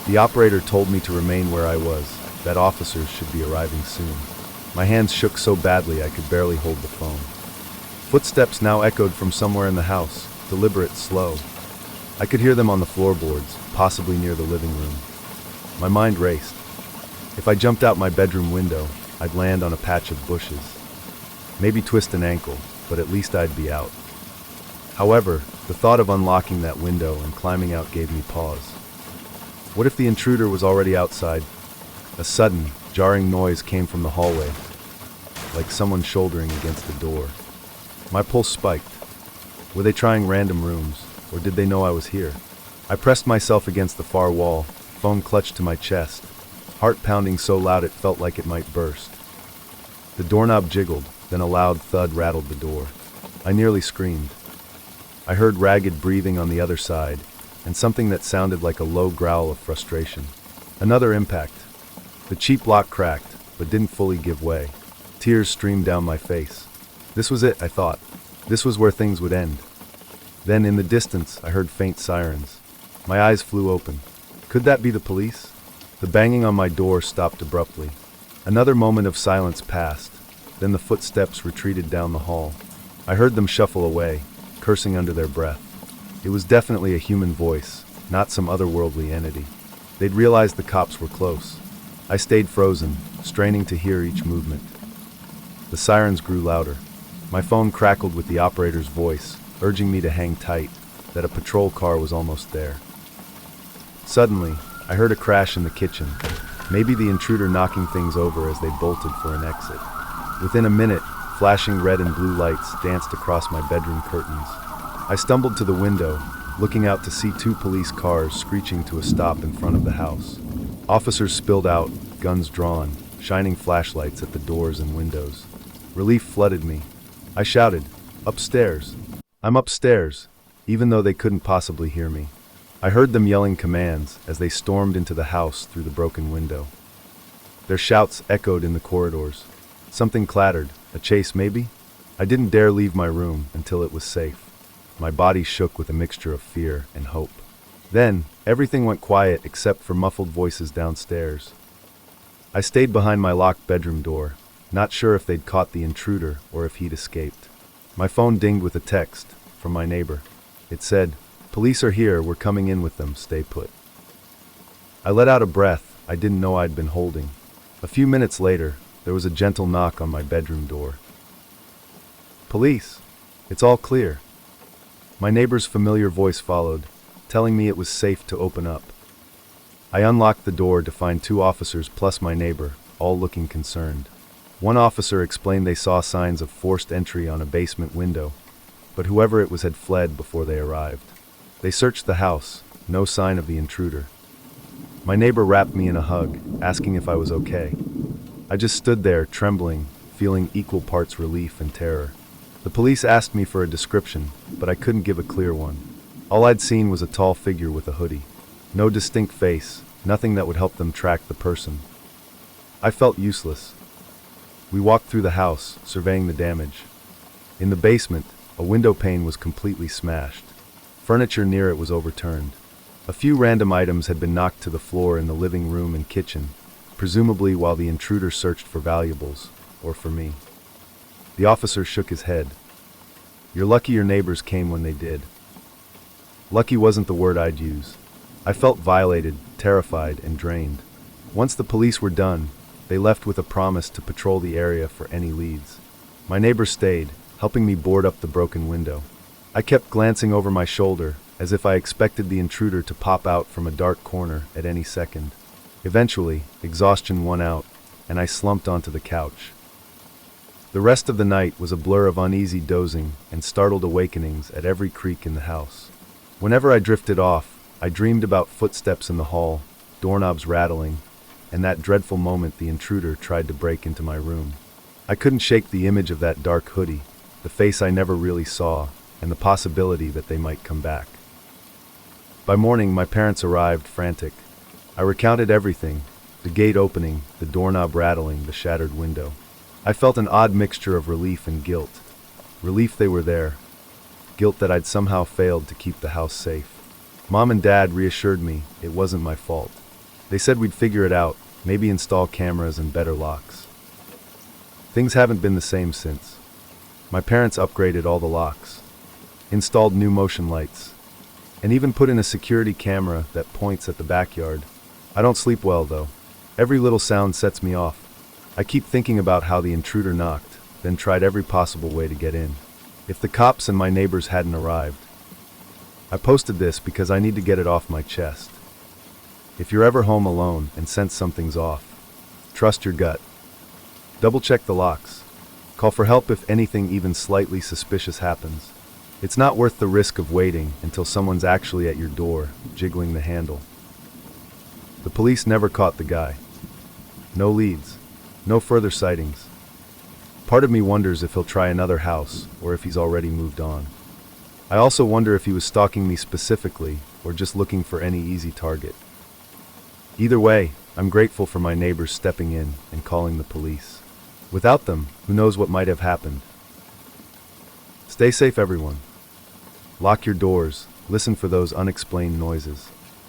The operator told me to remain where I was, that officers should be arriving soon. My hands shook so badly I could barely hold the phone. Footsteps now echoed from somewhere in the house, deliberate, slow. I could hear them on the floorboards, possibly near the living room. My mind raced. If I jumped out my bedroom window, I'd land on a patch of bushes. Maybe twist an ankle, but at least I'd be out. However, the thought of unlocking that window and climbing out gave me pause. What if the intruder was already outside? A sudden, jarring noise came from the hallway, like someone shouldering against a door. My pulse spiked. Were they trying random rooms, or did they know I was here? I pressed myself against the far wall, phone clutched to my chest, heart pounding so loud it felt like it might burst. The doorknob jiggled, then a loud thud rattled the door. I nearly screamed. I heard ragged breathing on the other side, and something that sounded like a low growl of frustration. Another impact. The cheap lock cracked, but didn't fully give way. Tears streamed down my face. This was it, I thought. This was where things would end. Then, in the distance, I heard faint sirens. My eyes flew open. Could that be the police? The banging on my door stopped abruptly. Another moment of silence passed. Then the footsteps retreated down the hall. I heard them shuffle away, cursing under their breath. It was definitely a human voice, not some otherworldly entity. They'd realized the cops were close. I stayed frozen, straining to hear each movement. The sirens grew louder. My phone crackled with the operator's voice, urging me to hang tight, that a patrol car was almost there. Suddenly, I heard a crash in the kitchen, maybe the intruder knocking things over as they bolted for an exit. Within a minute, flashing red and blue lights danced across my bedroom curtains. I stumbled to the window, looking out to see 2 police cars screeching to a stop in front of the house. Officers spilled out, guns drawn, shining flashlights at the doors and windows. Relief flooded me. I shouted, "Upstairs! I'm upstairs!" even though they couldn't possibly hear me. I heard them yelling commands as they stormed into the house through the broken window. Their shouts echoed in the corridors. Something clattered, a chase maybe? I didn't dare leave my room until it was safe. My body shook with a mixture of fear and hope. Then, everything went quiet except for muffled voices downstairs. I stayed behind my locked bedroom door, not sure if they'd caught the intruder or if he'd escaped. My phone dinged with a text from my neighbor. It said, "Police are here, we're coming in with them, stay put." I let out a breath I didn't know I'd been holding. A few minutes later, there was a gentle knock on my bedroom door. "Police! It's all clear." My neighbor's familiar voice followed, telling me it was safe to open up. I unlocked the door to find 2 officers plus my neighbor, all looking concerned. One officer explained they saw signs of forced entry on a basement window, but whoever it was had fled before they arrived. They searched the house, no sign of the intruder. My neighbor wrapped me in a hug, asking if I was okay. I just stood there, trembling, feeling equal parts relief and terror. The police asked me for a description, but I couldn't give a clear one. All I'd seen was a tall figure with a hoodie. No distinct face, nothing that would help them track the person. I felt useless. We walked through the house, surveying the damage. In the basement, a window pane was completely smashed. Furniture near it was overturned. A few random items had been knocked to the floor in the living room and kitchen, presumably while the intruder searched for valuables, or for me. The officer shook his head. "You're lucky your neighbors came when they did." Lucky wasn't the word I'd use. I felt violated, terrified, and drained. Once the police were done, they left with a promise to patrol the area for any leads. My neighbor stayed, helping me board up the broken window. I kept glancing over my shoulder, as if I expected the intruder to pop out from a dark corner at any second. Eventually, exhaustion won out, and I slumped onto the couch. The rest of the night was a blur of uneasy dozing and startled awakenings at every creak in the house. Whenever I drifted off, I dreamed about footsteps in the hall, doorknobs rattling, and that dreadful moment the intruder tried to break into my room. I couldn't shake the image of that dark hoodie, the face I never really saw, and the possibility that they might come back. By morning, my parents arrived, frantic. I recounted everything, the gate opening, the doorknob rattling, the shattered window. I felt an odd mixture of relief and guilt. Relief they were there, guilt that I'd somehow failed to keep the house safe. Mom and Dad reassured me it wasn't my fault. They said we'd figure it out, maybe install cameras and better locks. Things haven't been the same since. My parents upgraded all the locks, installed new motion lights, and even put in a security camera that points at the backyard. I don't sleep well, though. Every little sound sets me off. I keep thinking about how the intruder knocked, then tried every possible way to get in. If the cops and my neighbors hadn't arrived. I posted this because I need to get it off my chest. If you're ever home alone and sense something's off, trust your gut. Double-check the locks. Call for help if anything even slightly suspicious happens. It's not worth the risk of waiting until someone's actually at your door, jiggling the handle. The police never caught the guy. No leads. No further sightings. Part of me wonders if he'll try another house, or if he's already moved on. I also wonder if he was stalking me specifically, or just looking for any easy target. Either way, I'm grateful for my neighbors stepping in and calling the police. Without them, who knows what might have happened. Stay safe, everyone. Lock your doors, listen for those unexplained noises.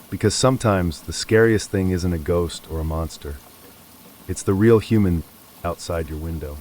Because sometimes the scariest thing isn't a ghost or a monster. It's the real human outside your window.